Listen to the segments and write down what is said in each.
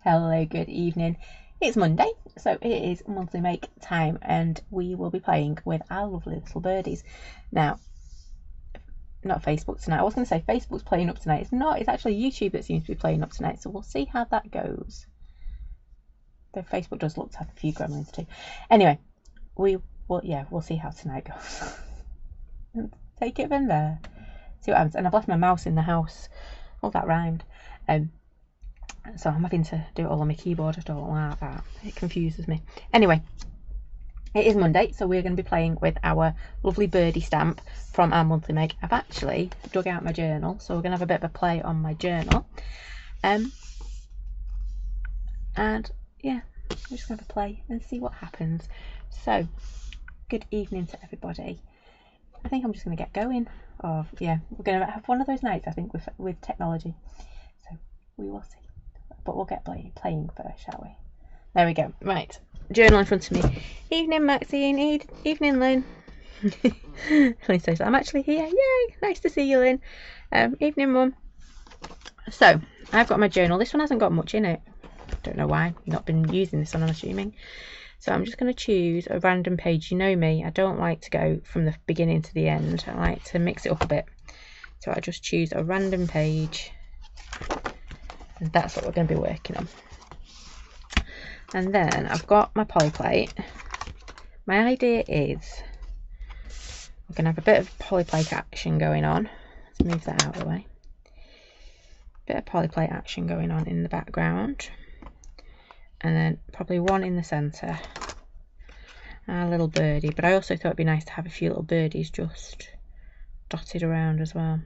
Hello, good evening. It's Monday, so it is monthly make time, and we will be playing with our lovely little birdies. Now, not Facebook tonight. I was going to say Facebook's playing up tonight. It's not. It's actually YouTube that seems to be playing up tonight, so we'll see how that goes. Though Facebook does look to have a few gremlins too. Anyway, we'll see how tonight goes. Take it from there. See what happens. And I've left my mouse in the house. Oh, that rhymed. So I'm having to do it all on my keyboard. I don't like that. It confuses me. Anyway, it is Monday, so we're going to be playing with our lovely birdie stamp from our monthly make. I've actually dug out my journal, so we're going to have a bit of a play on my journal. And yeah, we're just going to have a play and see what happens. So, good evening to everybody. I think I'm just going to get going. Oh, yeah, we're going to have one of those nights, I think, with technology. So, we will see. But we'll get playing first, shall we? There we go. Right, journal in front of me. Evening, Maxine. Evening, Lynn. Lynn says, I'm actually here. Yay! Nice to see you, Lynn. Evening, Mum. So, I've got my journal. This one hasn't got much in it. Don't know why. I've not been using this one, I'm assuming. So I'm just going to choose a random page. You know me, I don't like to go from the beginning to the end. I like to mix it up a bit. So I just choose a random page. And that's what we're going to be working on. And then I've got my polyplate. My idea is we're going to have a bit of polyplate action going on. Let's move that out of the way. Bit of polyplate action going on in the background. And then probably one in the centre. A little birdie. But I also thought it'd be nice to have a few little birdies just dotted around as well.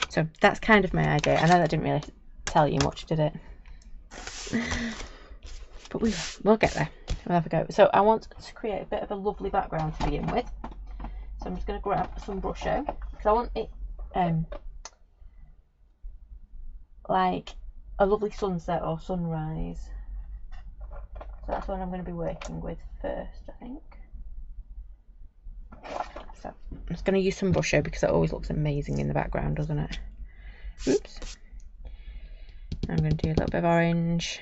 So that's kind of my idea. I know that didn't really tell you much, did it? But we'll get there. We'll have a go. So I want to create a bit of a lovely background to begin with. So I'm just going to grab some brusho because I want it like a lovely sunset or sunrise. So that's what I'm going to be working with first, I think. So I'm just going to use some brusho because it always looks amazing in the background, doesn't it? Oops. I'm going to do a little bit of orange.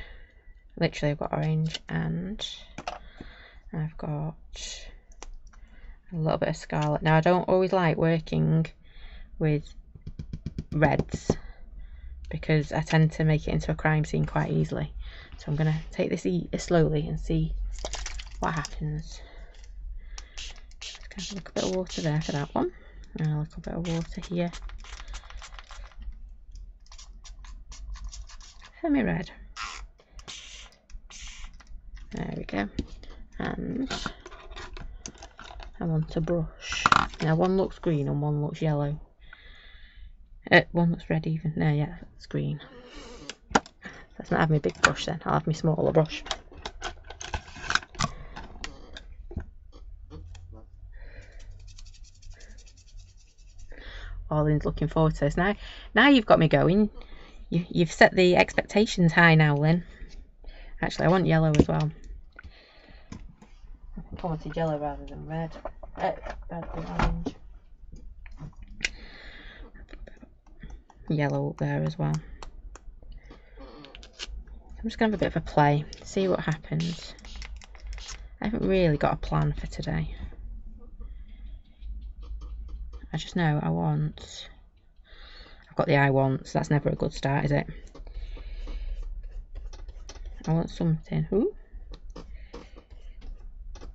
Literally, I've got orange and I've got a little bit of scarlet. Now, I don't always like working with reds because I tend to make it into a crime scene quite easily. So I'm going to take this slowly and see what happens. Just going to have a little bit of water there for that one. And a little bit of water here for my red. There we go. And I want a brush. Now one looks green and one looks yellow. One looks red even. No, yeah, it's green. Let's not have my big brush then. I'll have my smaller brush. Orlin's looking forward to this. Now you've got me going. You've set the expectations high now, Lynn. Actually, I want yellow as well. I think I wanted yellow rather than red. Rather than orange. Yellow up there as well. I'm just going to have a bit of a play, see what happens. I haven't really got a plan for today. I just know I've got the I want, so that's never a good start, is it? I want something. Ooh.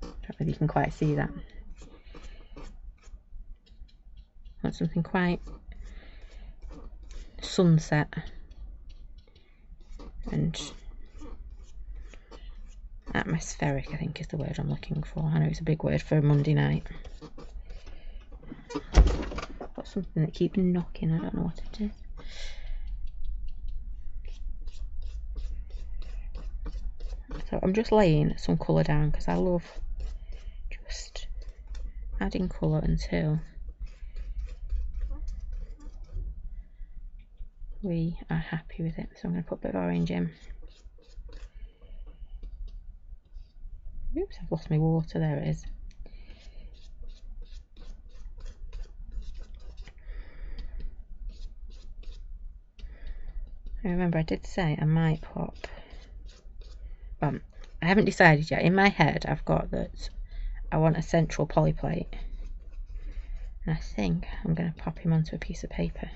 Don't know if you can quite see that. I want something quite sunset and atmospheric, I think is the word I'm looking for. I know it's a big word for a Monday night. Got something that keeps knocking, I don't know what it is. So I'm just laying some colour down because I love just adding colour until we are happy with it. So I'm going to put a bit of orange in. Oops, I've lost my water. There it is. I remember I did say I might pop I haven't decided yet. In my head I've got that I want a central poly plate, and I think I'm going to pop him onto a piece of paper,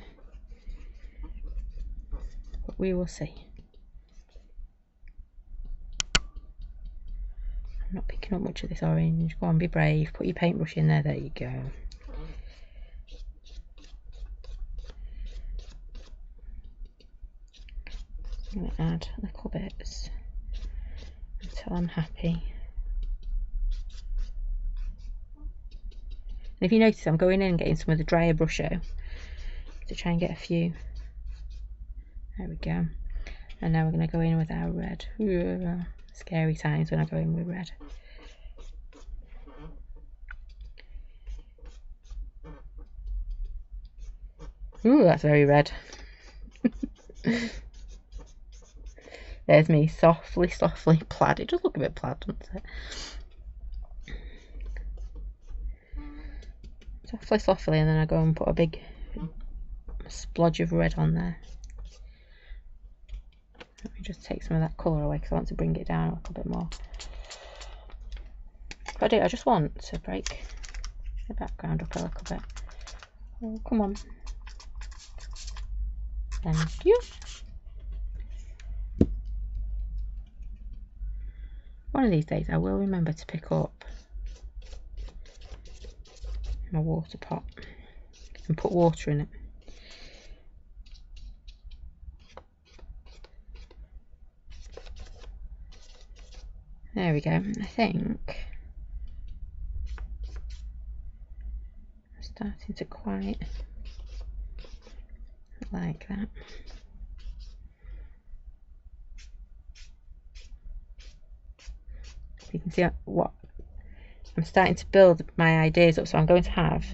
but we will see. I'm not picking up much of this orange. Go on, be brave, put your paintbrush in there. There you go. I'm going to add little bits until I'm happy. And if you notice, I'm going in and getting some of the drier brush out to try and get a few. There we go. And now we're going to go in with our red. Ooh, scary times when I go in with red. Ooh, that's very red. There's me, softly plaid. It does look a bit plaid, doesn't it? Softly, and then I go and put a big splodge of red on there. Let me just take some of that colour away because I want to bring it down a little bit more. But I just want to break the background up a little bit. Oh, come on. Thank you. One of these days I will remember to pick up my water pot and put water in it. There we go. I think I'm starting to quite like that. You can see what I'm starting to build my ideas up. So I'm going to have,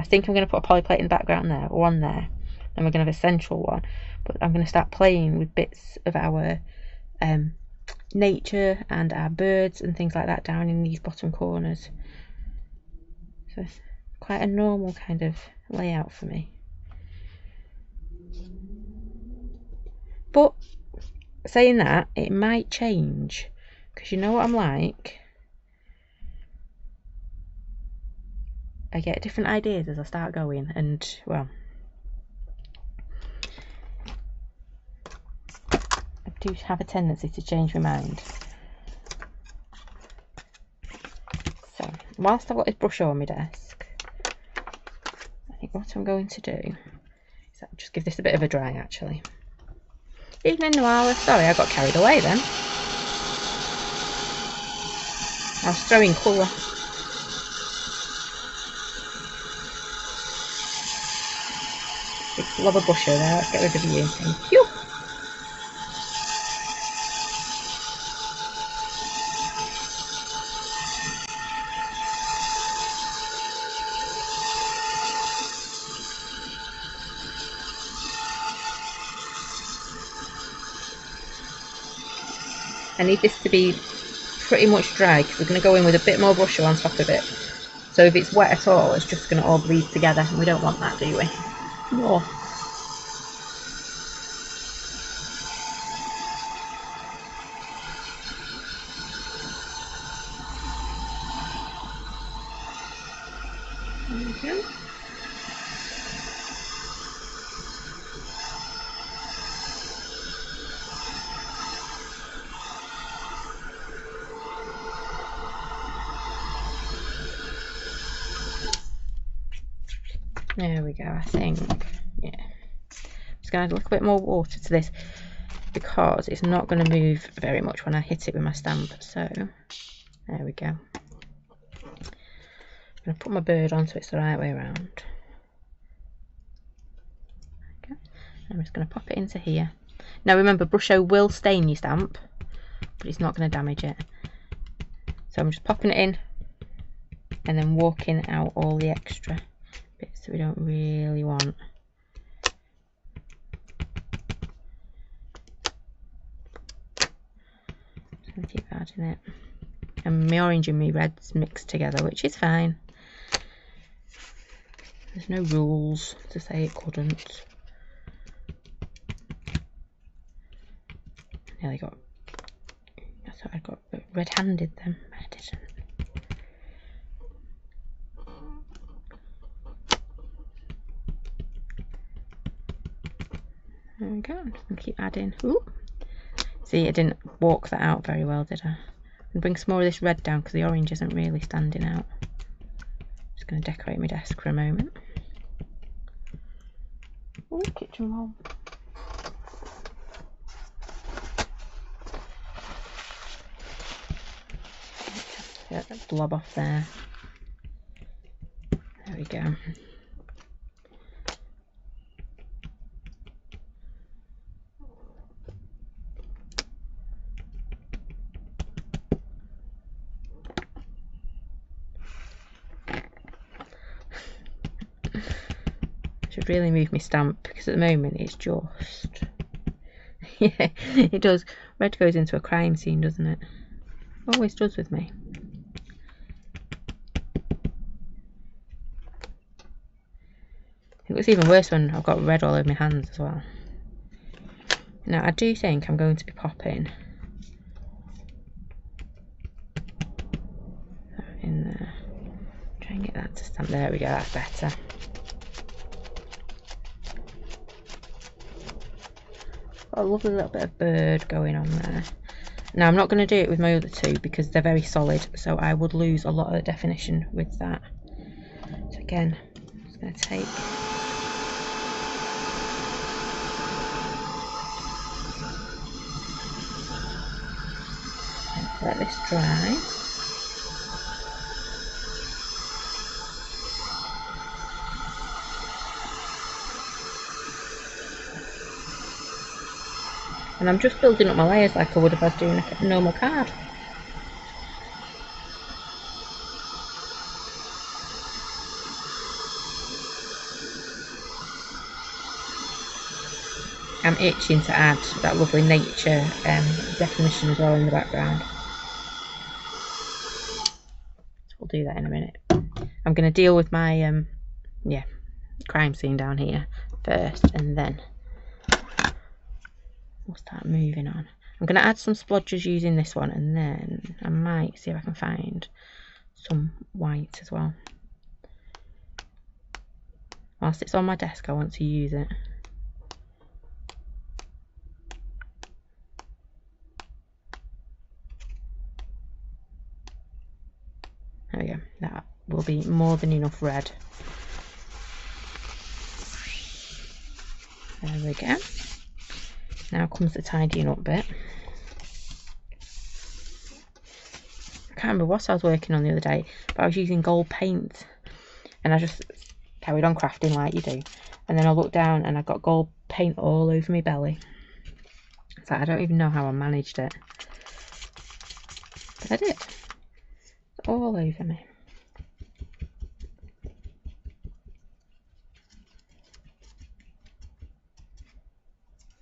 I think I'm going to put a poly plate in the background there, one there, and we're going to have a central one, but I'm going to start playing with bits of our nature and our birds and things like that down in these bottom corners. So it's quite a normal kind of layout for me, but saying that, it might change. Because you know what I'm like, I get different ideas as I start going, and well, I do have a tendency to change my mind. So whilst I've got this brush on my desk, I think what I'm going to do is just give this a bit of a dry actually. Evening Noir, sorry I got carried away then. I was throwing colour. Big blob of bush over there. Let's get rid of you. Thank you. I need this to be pretty much dry because we're going to go in with a bit more brush on top of it. So if it's wet at all, it's just going to all bleed together, and we don't want that, do we? No. There we go. There we go, I think, yeah. I'm just going to add a little bit more water to this because it's not going to move very much when I hit it with my stamp. So, there we go. I'm going to put my bird on so it's the right way around. Okay. I'm just going to pop it into here. Now remember, Brusho will stain your stamp, but it's not going to damage it. So I'm just popping it in and then walking out all the extra bits that we don't really want. Just going to keep adding it. And my orange and my red's mixed together, which is fine. There's no rules to say it couldn't. Nearly got, I thought I'd red-handed then. I didn't. There we go. I'm just going to keep adding. Ooh. See, I didn't walk that out very well, did I? And bring some more of this red down because the orange isn't really standing out. Just going to decorate my desk for a moment. Oh, kitchen roll. Get that blob off there. There we go. Should really move my stamp because at the moment it's just yeah, it does. Red goes into a crime scene, doesn't it? Always does with me. It looks even worse when I've got red all over my hands as well. Now I do think I'm going to be popping that in there. Try and get that to stamp. There we go, that's better. Got a lovely little bit of bird going on there. Now I'm not going to do it with my other two because they're very solid, so I would lose a lot of the definition with that. So again, I'm just going to take and let this dry. And I'm just building up my layers like I would if I was doing a normal card. I'm itching to add that lovely nature definition as well in the background. So we'll do that in a minute. I'm going to deal with my yeah, crime scene down here first, and then we'll start moving on. I'm going to add some splodges using this one, and then I might see if I can find some white as well. Whilst it's on my desk, I want to use it. There we go. That will be more than enough red. There we go. Now comes the tidying up bit. I can't remember what I was working on the other day, but I was using gold paint and I just carried on crafting like you do, and then I looked down and I got gold paint all over my belly. So I don't even know how I managed it, but I did. It's all over me.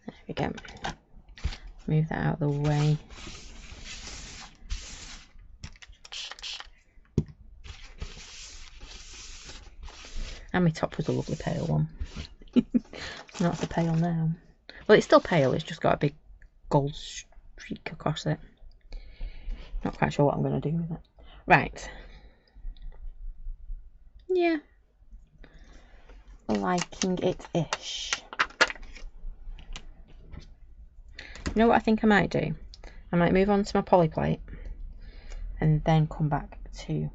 There we go. Move that out of the way. And my top was a lovely pale one. Not so pale now. Well, it's still pale, it's just got a big gold streak across it. Not quite sure what I'm going to do with it. Right. Yeah. Liking it-ish. You know what I think I might do? I might move on to my poly plate and then come back to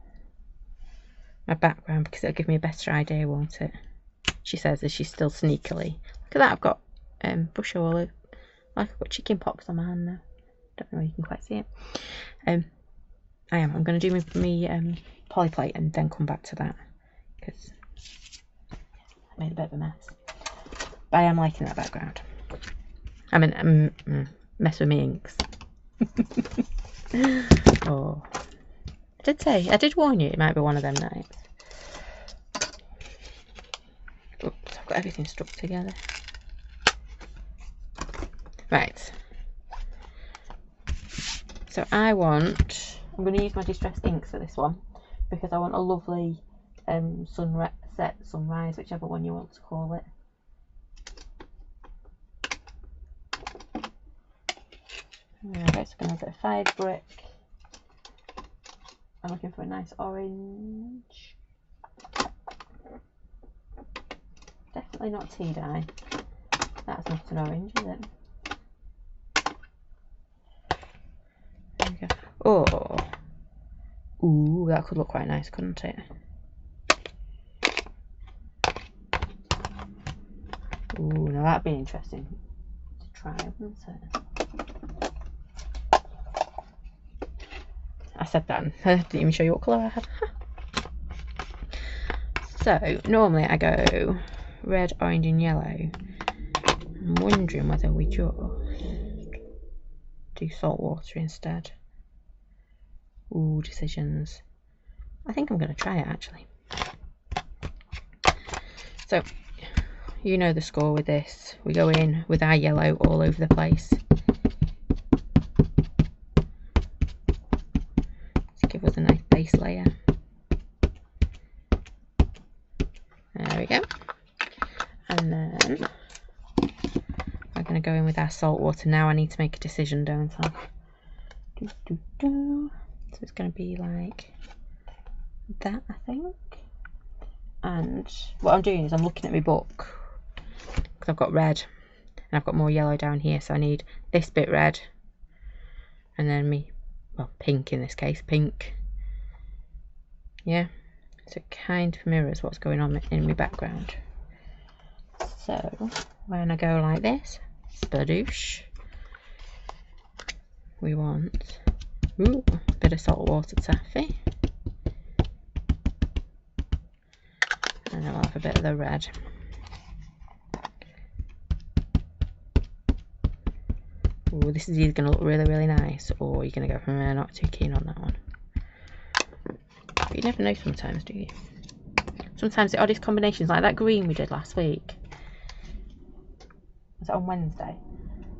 my background because it'll give me a better idea, won't it? She says as she's still sneakily. Look at that, I've got bush all over. Like I've got chicken pox on my hand now. Don't know if you can quite see it. I'm going to do my poly plate and then come back to that because I made a bit of a mess. But I am liking that background. I mean, mess with me inks. Oh, I did warn you it might be one of them nights. Oops, I've got everything stuck together. Right. So I'm going to use my distressed inks for this one because I want a lovely sunrise, whichever one you want to call it. Okay, so I'm going to get a 5 brick I'm looking for a nice orange. Definitely not tea dye. That's not an orange, is it? There we go. Oh, ooh, that could look quite nice, couldn't it? Ooh, now that'd be interesting to try, wouldn't it? I said that and I didn't even show you what colour I had. So, normally I go red, orange and yellow. I'm wondering whether we just do salt water instead. Ooh, decisions. I think I'm going to try it actually. So, you know the score with this. We go in with our yellow all over the place. To give us a nice base layer. There we go. And then we're going to go in with our salt water. Now I need to make a decision, don't I? So it's going to be like that, I think. And what I'm doing is I'm looking at my book because I've got red and I've got more yellow down here, so I need this bit red and then well, pink in this case, pink. Yeah, so it kind of mirrors what's going on in my background. So when I go like this, spadoosh, we want a bit of salt water taffy, and then we'll have a bit of the red. Ooh, this is either going to look really, really nice, or you're going to go from there, not too keen on that one. But you never know sometimes, do you? Sometimes the oddest combinations, like that green we did last week. Was it on Wednesday?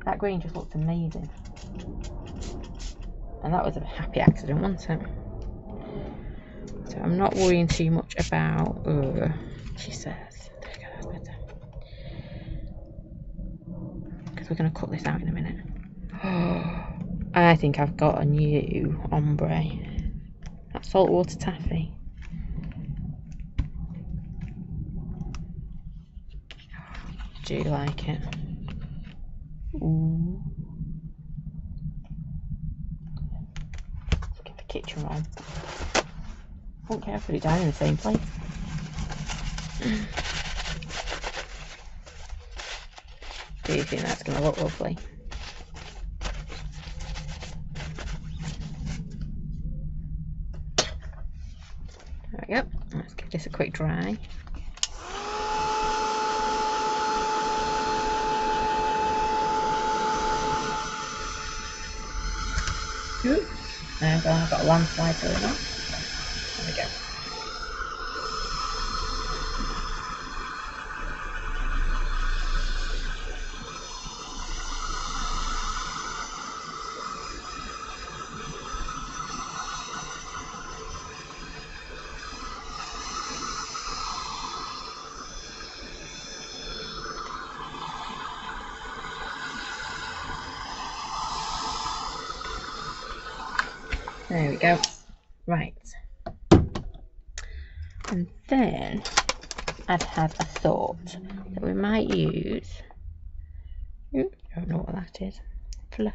That green just looked amazing. And that was a happy accident, wasn't it? So I'm not worrying too much about, she says, there we go, that's better. Because we're going to cut this out in a minute. I think I've got a new ombre. That saltwater taffy. Do you like it? Ooh. Let's get the kitchen on. I don't care if I put it down in the same place. Do you think that's going to look lovely? There we go. Let's give this a quick dry. Ooh. I've got a landslide going on. There we go. There we go. Right. And then I'd had a thought that we might use, I don't know what that is, fluff.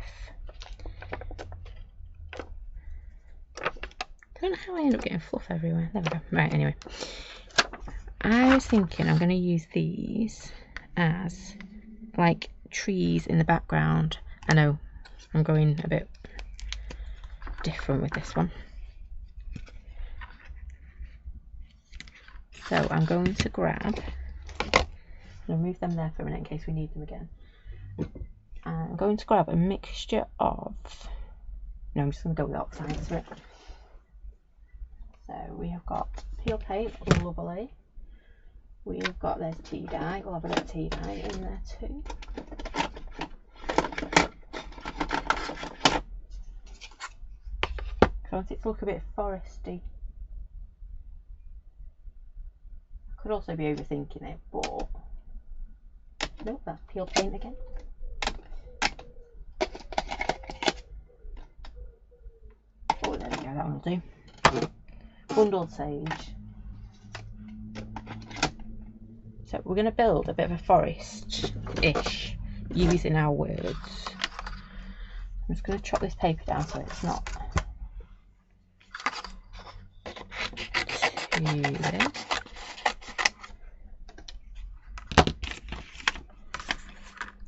I don't know how I end up getting fluff everywhere. There we go. Right, anyway. I was thinking I'm going to use these as like trees in the background. I know I'm going a bit different with this one. So I'm going to grab, I'll move them there for a minute in case we need them again. I'm going to grab a mixture of, no, I'm just going to go with oxides for it. So we have got peel paint, lovely. We've got, there's tea dye, we'll have a bit of tea dye in there too. I want it to look a bit foresty. I could also be overthinking it, but nope, that's peel paint again. Oh, there we go, that one will do. bundled sage. So we're going to build a bit of a forest-ish using our words. I'm just going to chop this paper down so it's not too thin.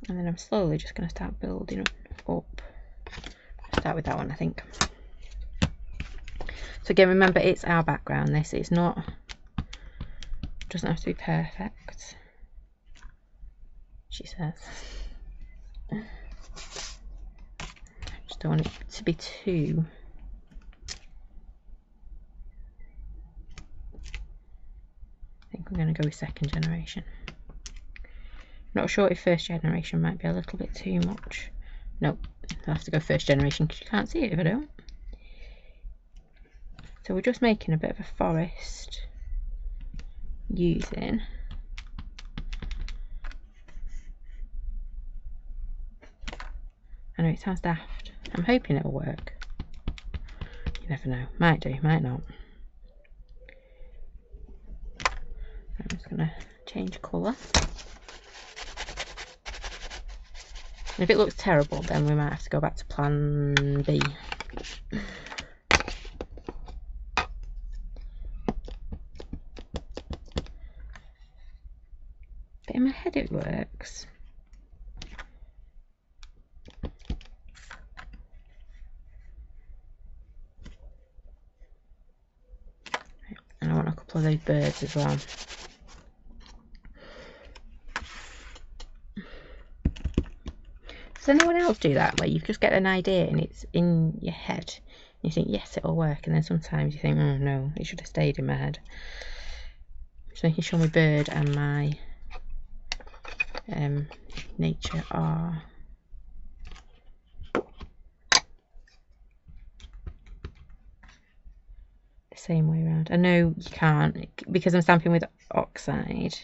And then I'm slowly just going to start building up. Start with that one, I think. So again, remember, it's our background. This is not, doesn't have to be perfect, she says. Just don't want it to be too. I think I'm going to go with second generation. Not sure if first generation might be a little bit too much. Nope, I'll have to go first generation because you can't see it if I don't. So we're just making a bit of a forest using I know it sounds daft. I'm hoping it'll work. You never know. Might do, might not. I'm just going to change colour. And if it looks terrible, then we might have to go back to plan B. But in my head it works. And I want a couple of those birds as well. Does anyone else do that, where you just get an idea and it's in your head? You think, yes, it'll work, and then sometimes you think, oh no, it should have stayed in my head. Just making sure my bird and my nature are the same way around. I know you can't, because I'm stamping with oxide,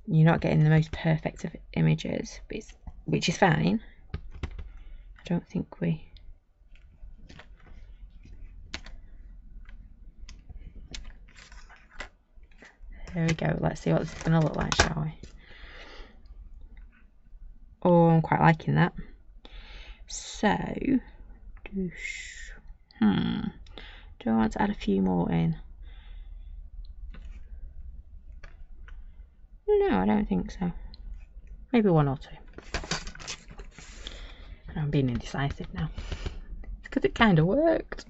you're not getting the most perfect of images, but which is fine. I don't think we... There we go. Let's see what this is going to look like, shall we? Oh, I'm quite liking that. So, do I want to add a few more in? No, I don't think so. Maybe one or two. I'm being indecisive now. It's because it kind of worked.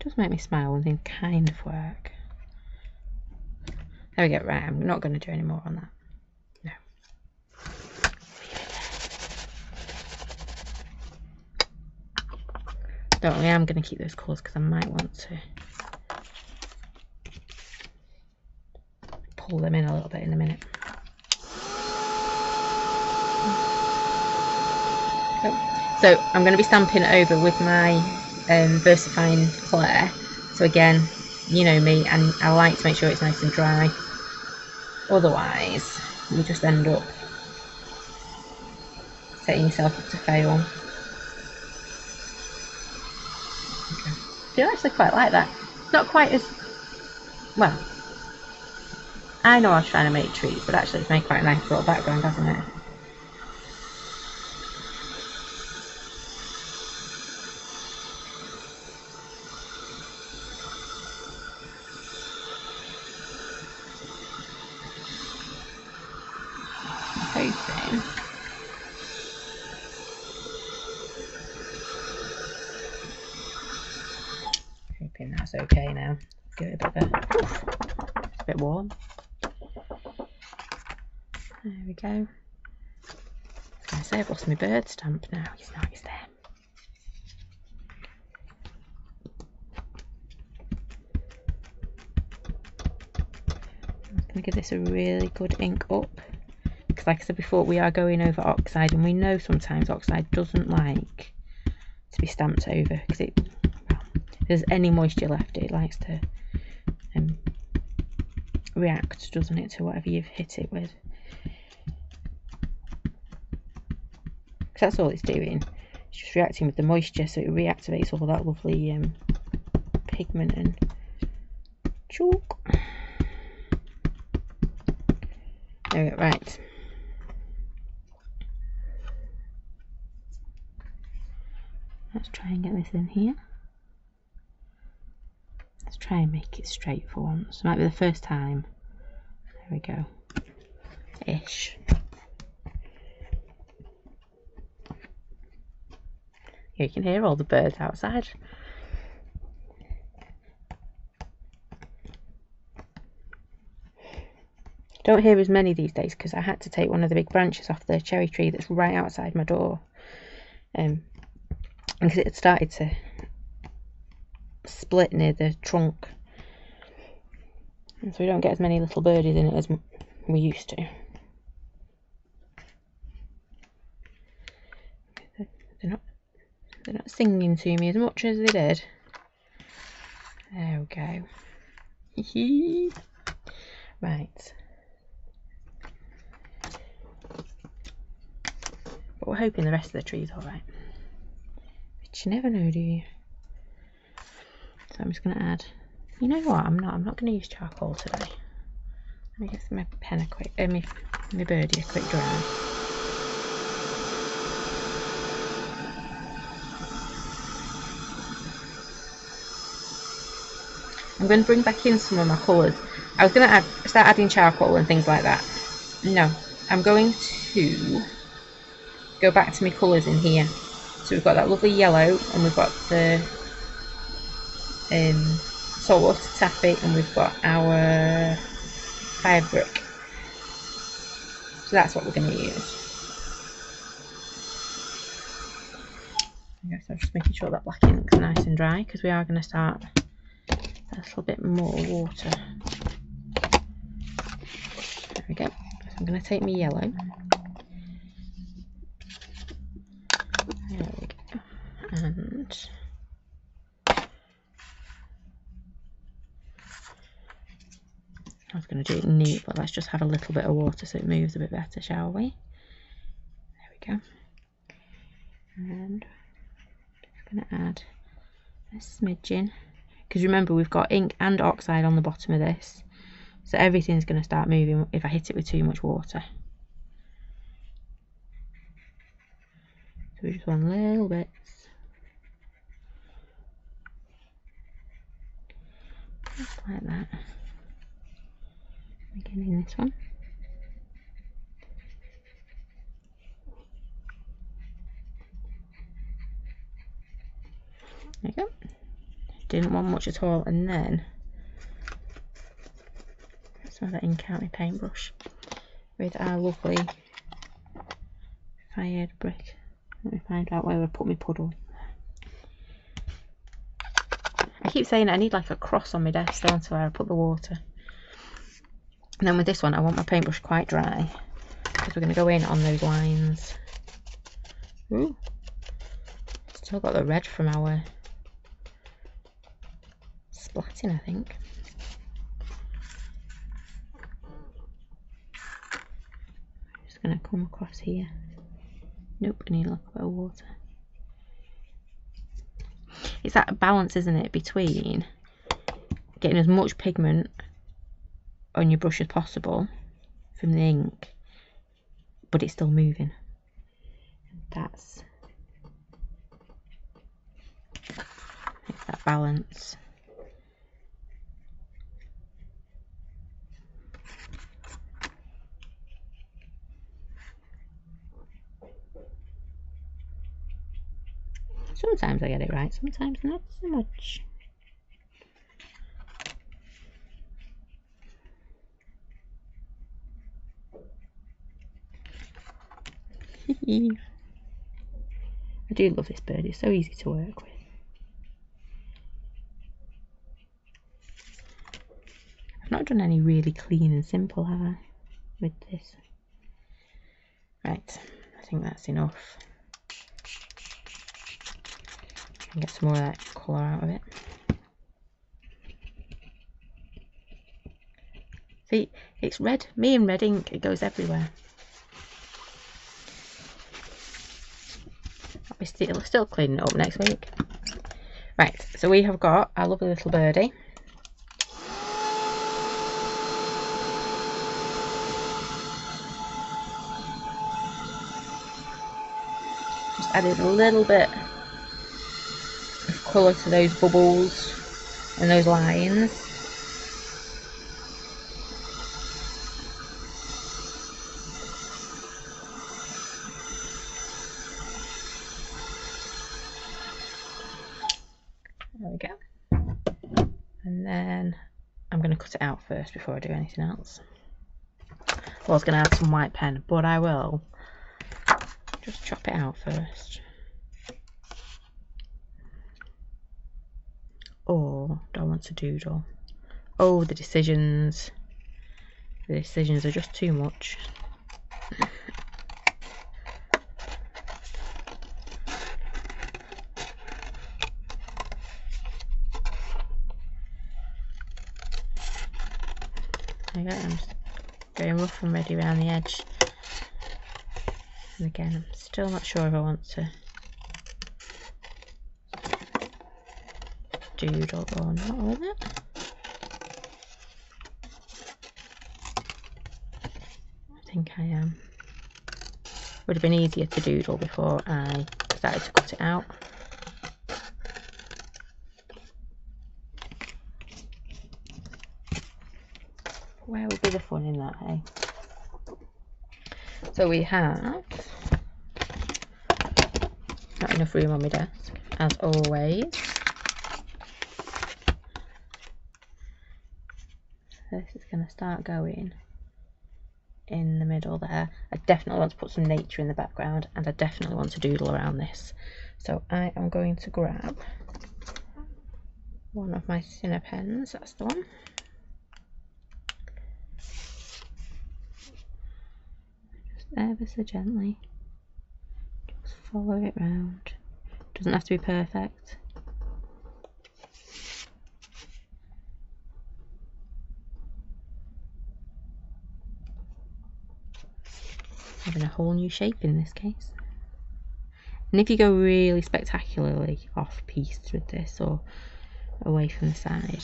Does make me smile when things kind of work. There we go. Right, I'm not going to do any more on that. No. Don't worry, I'm going to keep those colours because I might want to pull them in a little bit in a minute. So I'm going to be stamping over with my VersaFine Claire. So again, you know me, and I like to make sure it's nice and dry. Otherwise, you just end up setting yourself up to fail. Okay. I do actually quite like that. Not quite as well. I know I was trying to make trees, but actually it's made quite a nice little background, hasn't it? Hoping that's okay now. Give it a bit of a bit warm. There we go. I was going to say I've lost my bird stamp now. He's not, he's there. I'm going to give this a really good ink up. Because like I said before, we are going over oxide, and we know sometimes oxide doesn't like to be stamped over because it, well, if there's any moisture left, it likes to react, doesn't it, to whatever you've hit it with. because that's all it's doing. It's just reacting with the moisture, so it reactivates all that lovely pigment and chalk. There we go, right. Let's try and get this in here. Let's try and make it straight for once. Might be the first time. There we go. Ish. You can hear all the birds outside. Don't hear as many these days because I had to take one of the big branches off the cherry tree that's right outside my door. Because it had started to split near the trunk. And so we don't get as many little birdies in it as we used to. They're not singing to me as much as they did. There we go. Right. But we're hoping the rest of the tree's alright. But you never know, do you? So I'm just going to add... You know what? I'm not going to use charcoal today. Let me get my pen a quick... my birdie a quick dry. I'm going to bring back in some of my colours. I was going to start adding charcoal and things like that. No, I'm going to go back to my colours in here. So we've got that lovely yellow, and we've got the saltwater taffy, and we've got our fire brick. So that's what we're going to use. Okay, so I'm just making sure that black ink's nice and dry, because we are going to start a little bit more water. There we go. So I'm going to take my yellow. There we go. And I was going to do it neat, but let's just have a little bit of water so it moves a bit better, shall we? There we go. And I'm going to add a smidgen. Because remember, we've got ink and oxide on the bottom of this, so everything's going to start moving if I hit it with too much water. So we just want little bits. Just like that. Again in this one. There you go. Didn't want much at all, and then some of that ink out my paintbrush with our lovely fired brick. Let me find out where I put my puddle. I keep saying I need like a cross on my desk, don't I, where I put the water. And then with this one, I want my paintbrush quite dry because we're going to go in on those lines. Ooh, still got the red from our splatting, I think. I'm just going to come across here. Nope, I need a little bit of water. It's that balance, isn't it, between getting as much pigment on your brush as possible from the ink, but it's still moving. That's it's that balance. Sometimes I get it right, sometimes not so much. I do love this bird, it's so easy to work with. I've not done any really clean and simple, have I, with this? Right, I think that's enough. And get some more of that colour out of it. See, it's red. Me and red ink, it goes everywhere. Still cleaning it up next week. Right, so we have got our lovely little birdie. Just added a little bit of colour to those bubbles and those lines. There we go. And then I'm going to cut it out first before I do anything else. I was going to add some white pen, but I will just chop it out first. Or do I want to doodle? Oh, the decisions. The decisions are just too much. There you go, I'm just going rough and ready around the edge. And again, I'm still not sure if I want to doodle or not with it. I think I am. Would have been easier to doodle before I started to cut it out. Where would be the fun in that, eh? So we have not enough room on my desk, as always. This is going to start going in the middle there. I definitely want to put some nature in the background, and I definitely want to doodle around this. So I am going to grab one of my thinner pens, that's the one. Just ever so gently, just follow it round. Doesn't have to be perfect. Having a whole new shape in this case. And if you go really spectacularly off piste with this or away from the side,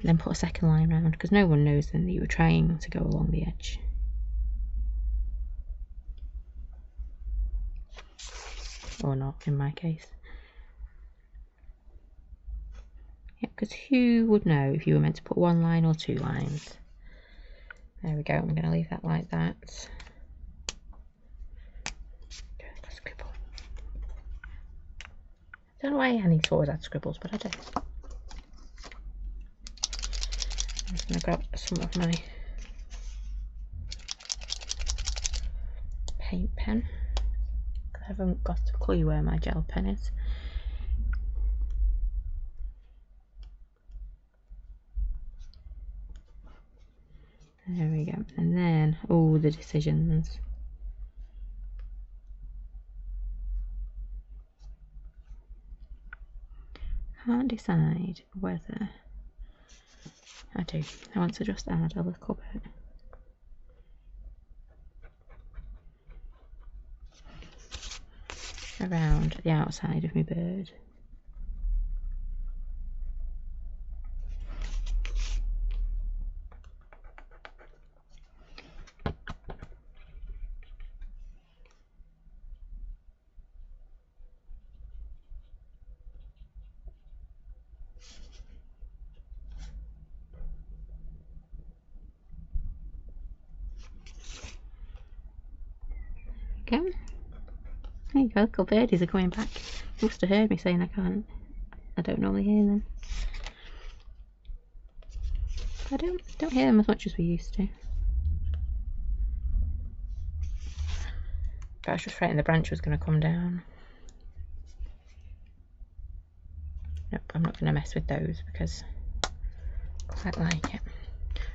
then put a second line round, because no one knows then that you were trying to go along the edge. Or not in my case. Yeah, because who would know if you were meant to put one line or two lines? There we go, I'm going to leave that like that. I don't know why Annie always had scribbles, but I do. I'm just going to grab some of my paint pen. I haven't got a clue where my gel pen is. There we go. And then all the decisions. Can't decide whether I do. I want to just add a little bit. Around the outside of my bird. Go. There you go, little birdies are coming back. You must have heard me saying I don't normally hear them. I don't hear them as much as we used to. But I was just frightened the branch was going to come down. Nope, I'm not going to mess with those because I quite like it.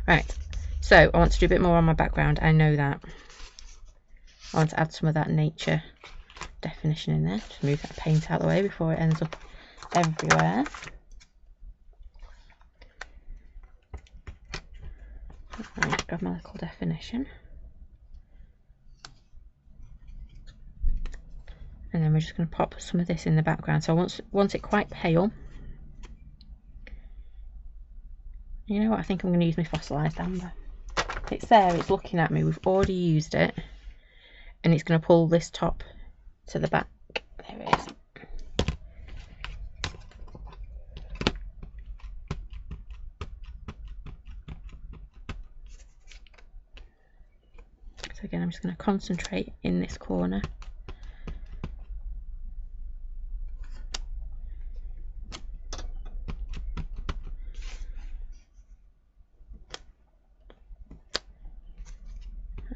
Right, so I want to do a bit more on my background. I know that. I want to add some of that nature definition in there. Just move that paint out of the way before it ends up everywhere. Right, grab my little definition. And then we're just going to pop some of this in the background. So I want it quite pale. You know what, I think I'm going to use my fossilised amber. It's there, it's looking at me, we've already used it. And it's going to pull this top to the back. There it is. So again, I'm just going to concentrate in this corner.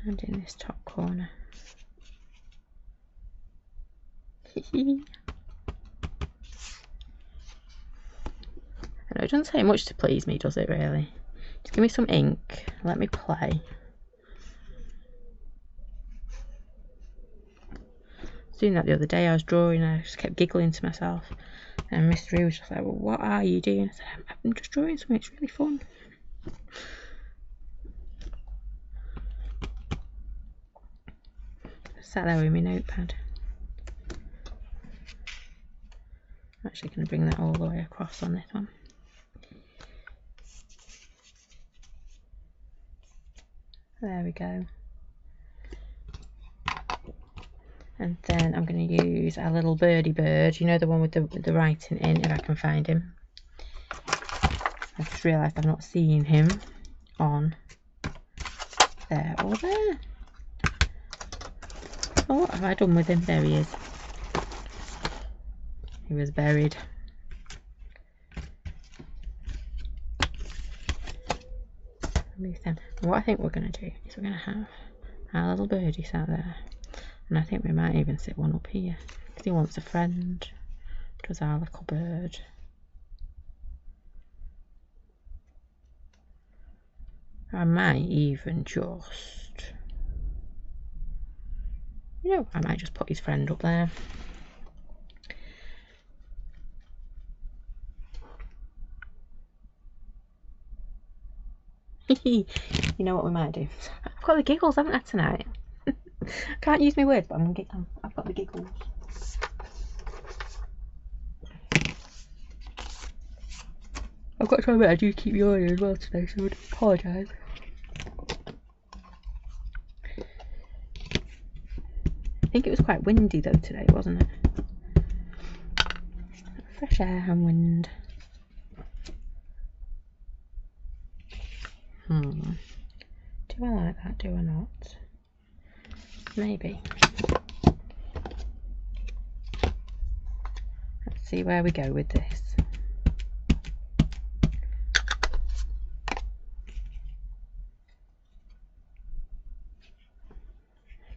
And in this top corner. I know it doesn't take much to please me, does it really? Just give me some ink, let me play. I was doing that the other day, I was drawing and I just kept giggling to myself. And Miss Roo was just like, well, what are you doing? I said, I'm just drawing something, it's really fun. Sat there with my notepad. I'm actually going to bring that all the way across on this one. There we go. And then I'm going to use a little birdie bird, you know, the one with the writing in, if I can find him. I just realised I've not seen him on there or there. Oh, what have I done with him? There he is. He was buried. And what I think we're going to do is we're going to have our little birdie sat there. And I think we might even sit one up here. Because he wants a friend. Does our little bird. I might even just... You know, I might just put his friend up there. You know what we might do? I've got the giggles, haven't I, tonight? I can't use my words, but I've got the giggles. I've got to admit, I do keep yawning as well today, so I would apologise. I think it was quite windy though today, wasn't it? Fresh air and wind. Do I like that? Do I not? Maybe. Let's see where we go with this.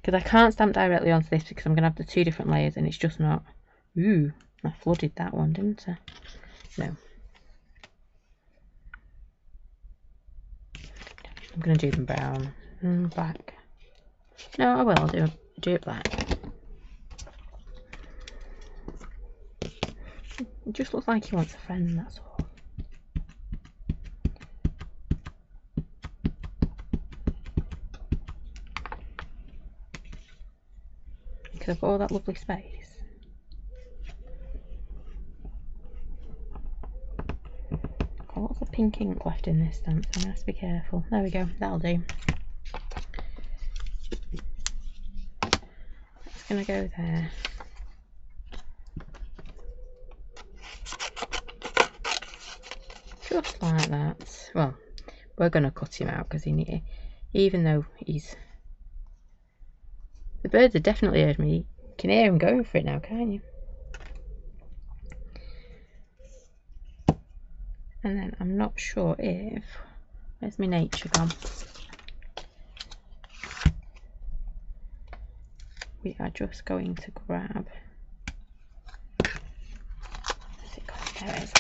Because I can't stamp directly onto this because I'm going to have the two different layers and it's just not... Ooh, I flooded that one, didn't I? No. I'm going to do them brown and black. No, I will. I'll do it black. It just looks like he wants a friend, that's all. Because I've got all that lovely space. I've got lots of pink ink left in this stamp, so I'm going to have to be careful. There we go, that'll do. It's going to go there. Just like that. Well, we're going to cut him out because even though he's... The birds have definitely heard me. You can hear him going for it now, can't you? And then I'm not sure if... Where's my nature gone? We are just going to grab... Where's it gone? There it is.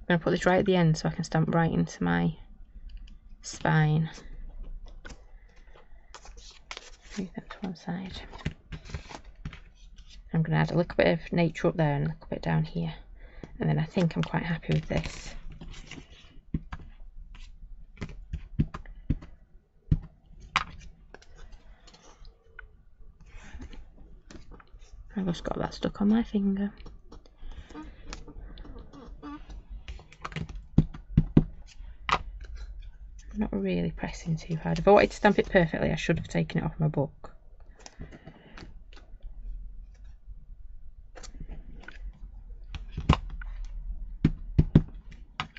I'm going to put this right at the end so I can stamp right into my spine. Move that to one side. I'm going to add a little bit of nature up there and a little bit down here. And then I think I'm quite happy with this. I just got that stuck on my finger. I'm not really pressing too hard. If I wanted to stamp it perfectly, I should have taken it off my book.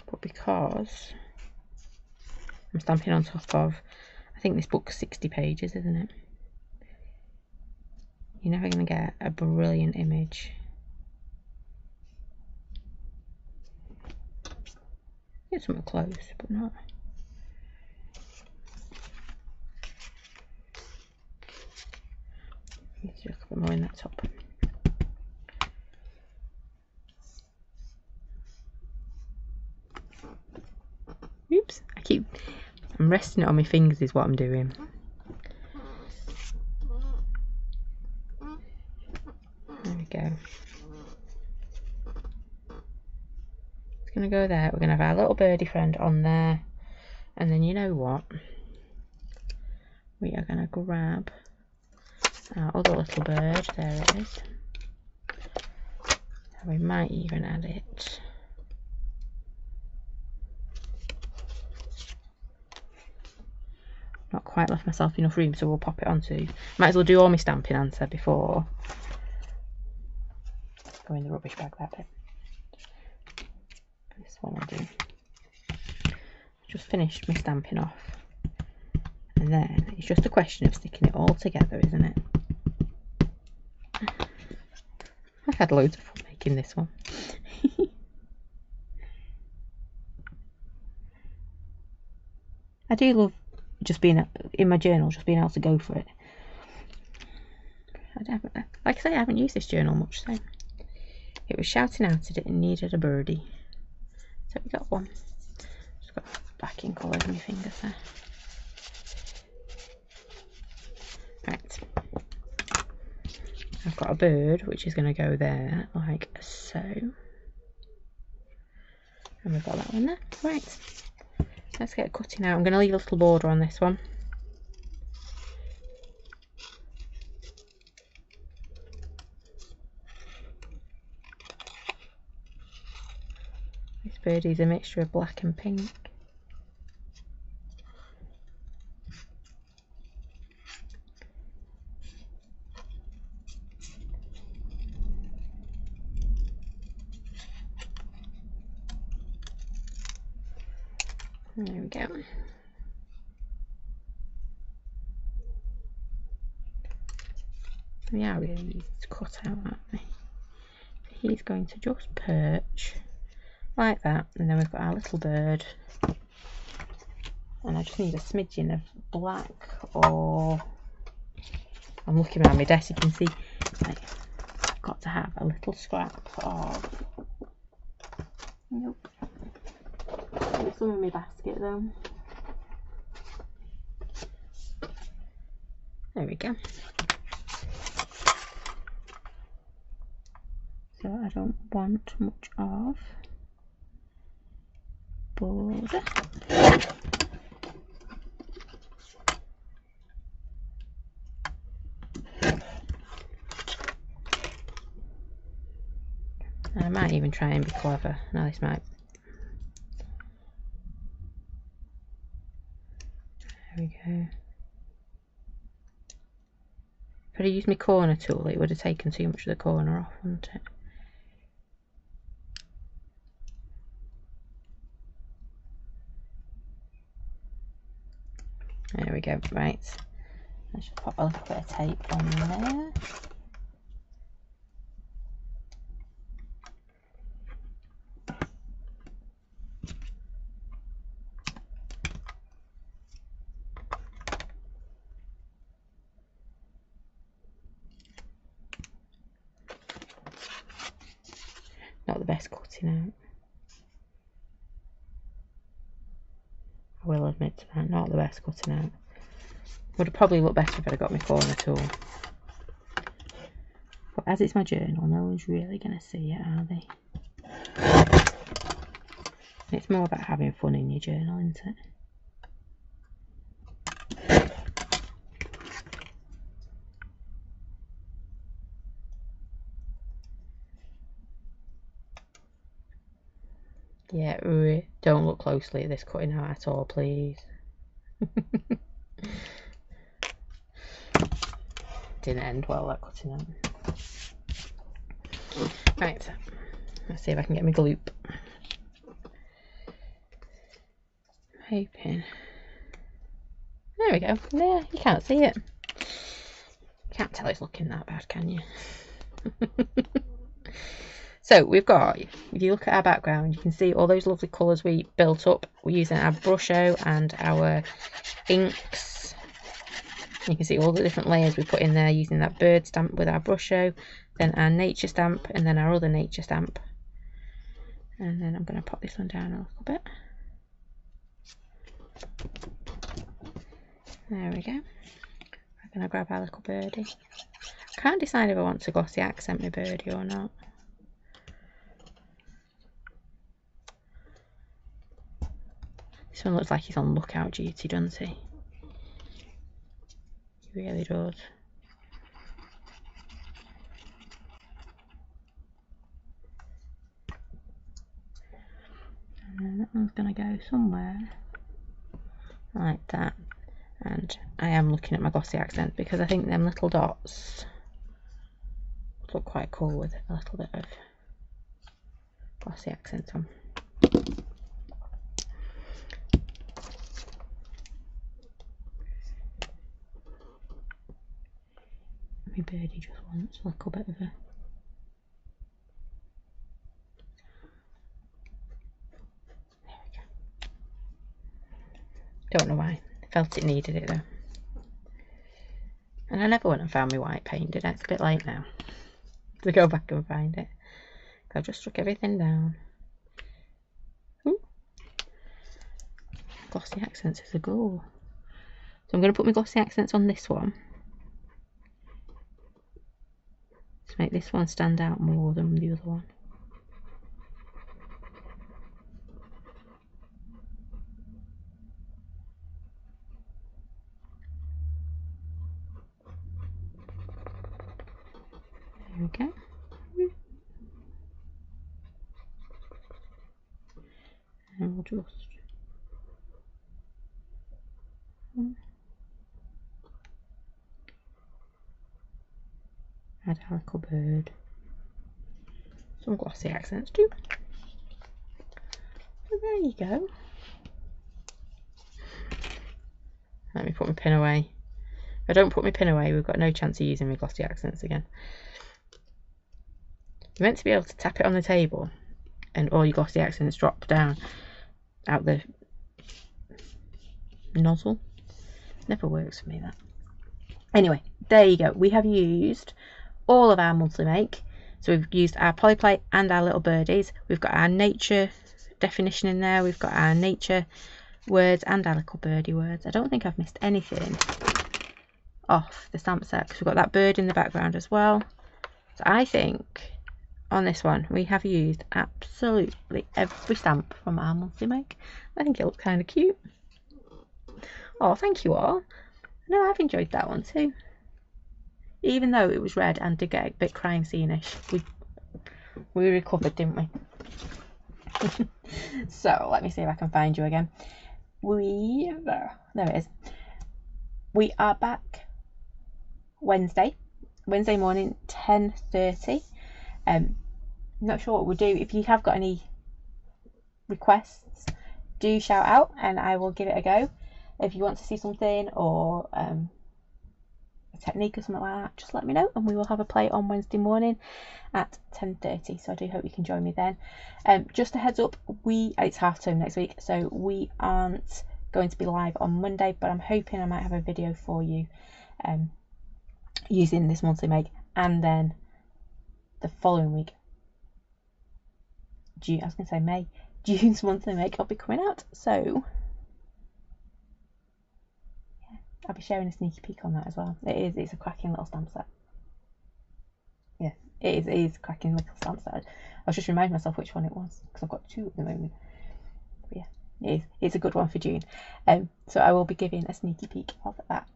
But because I'm stamping on top of, I think this book's 60 pages, isn't it? You're never going to get a brilliant image. Get something close, but not. Need to do a couple more in that top. Oops, I'm resting it on my fingers is what I'm doing. There we go. It's going to go there. We're going to have our little birdie friend on there. And then you know what? We are going to grab our other little bird. There it is. And we might even add it. Not quite left myself enough room, so we'll pop it onto. Might as well do all my stamping answer before. Go in the rubbish bag, that bit. This one I'll do. Just finished my stamping off. And then it's just a question of sticking it all together, isn't it? I've had loads of fun making this one. I do love just being in my journal, just being able to go for it. Like I say, I haven't used this journal much, so it was shouting out at it and needed a birdie. So we got one. Just got backing colours in my fingers there. Right. I've got a bird which is going to go there like so. And we've got that one there. Right. Let's get cutting out. I'm going to leave a little border on this one. This birdie's a mixture of black and pink. There we go. We are really easy to cut out, aren't we? He's going to just perch like that, and then we've got our little bird. And I just need a smidgen of black, or I'm looking around my desk, you can see like, I've got to have a little scrap of, nope, it's some in my basket though. There we go. So I don't want much of border. And I might even try and be clever. Now this might. There we go. If I'd used my corner tool, it would have taken too much of the corner off, wouldn't it? There we go. Right. Let's just pop a little bit of tape on there. Not the best cutting out. I will admit to that, not the best cutting out. Would have probably looked better if I'd got my corner tool. But as it's my journal, no one's really going to see it, are they? It's more about having fun in your journal, isn't it? Yeah, don't look closely at this cutting out at all, please. Didn't end well, that cutting out. Right, let's see if I can get my gloop. Hoping. There we go. Yeah, you can't see it. Can't tell it's looking that bad, can you? So we've got, if you look at our background, you can see all those lovely colours we built up. We're using our Brusho and our inks. You can see all the different layers we put in there using that bird stamp with our Brusho, then our nature stamp, and then our other nature stamp. And then I'm going to pop this one down a little bit. There we go. I'm going to grab our little birdie. Can't decide if I want to glossy accent my birdie or not. This one looks like he's on lookout duty, doesn't he? He really does. And then that one's going to go somewhere like that. And I am looking at my glossy accent because I think them little dots look quite cool with a little bit of glossy accents on. My birdie just wants a little bit of a... There we go. Don't know why. I felt it needed it though. And I never went and found my white paint, did I? It's a bit late now to go back and find it. I've just struck everything down. Ooh. Glossy accents is a goal. So I'm going to put my glossy accents on this one to make this one stand out more than the other one. There we go. And we'll just add a little bird. Some glossy accents too. So there you go. Let me put my pin away. If I don't put my pin away, we've got no chance of using my glossy accents again. You're meant to be able to tap it on the table and all your glossy accents drop down out the nozzle. Never works for me, that. Anyway, there you go. We have used all of our monthly make. So we've used our polyplate and our little birdies. We've got our nature definition in there. We've got our nature words and our little birdie words. I don't think I've missed anything off the stamp set because we've got that bird in the background as well. So I think on this one we have used absolutely every stamp from our monthly make. I think it looks kind of cute. Oh, thank you all. No, I've enjoyed that one too. Even though it was red and did get a bit crime scene-ish, we recovered, didn't we? So let me see if I can find you again. There it is. We are back Wednesday morning, 10:30. Not sure what we'll do. If you have got any requests, do shout out and I will give it a go. If you want to see something or a technique or something like that, just let me know and we will have a play on Wednesday morning at 10:30. So I do hope you can join me then. Just a heads up, it's half term next week, so we aren't going to be live on Monday, but I'm hoping I might have a video for you using this monthly make, and then the following week, June's monthly make will be coming out. So yeah, I'll be sharing a sneaky peek on that as well. It's a cracking little stamp set. Yeah, it is a cracking little stamp set. I was just reminding myself which one it was because I've got two at the moment. But yeah, it's a good one for June. So I will be giving a sneaky peek of that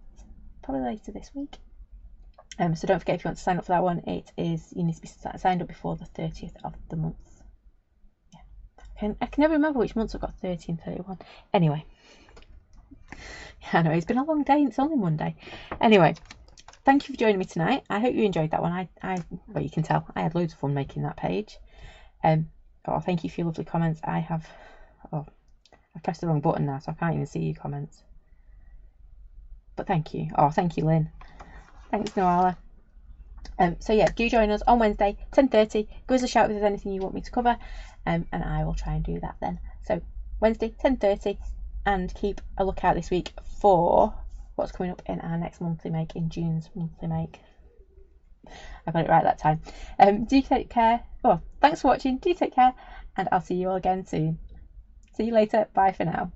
probably later this week. So don't forget, if you want to sign up for that one, you need to be signed up before the 30th of the month. Yeah. I can never remember which months I've got 30 and 31. Anyway, I know it's been a long day. It's only Monday. Anyway, thank you for joining me tonight. I hope you enjoyed that one. Well, you can tell I had loads of fun making that page. Thank you for your lovely comments. I've pressed the wrong button now, so I can't even see your comments. But thank you. Oh, thank you, Lynn. Thanks, Noala. So yeah, do join us on Wednesday, 10:30. Give us a shout if there's anything you want me to cover, and I will try and do that then. So Wednesday, 10:30, and keep a lookout this week for what's coming up in our next monthly make, in June's monthly make. I got it right that time. Do take care. Oh, thanks for watching. Do take care, and I'll see you all again soon. See you later. Bye for now.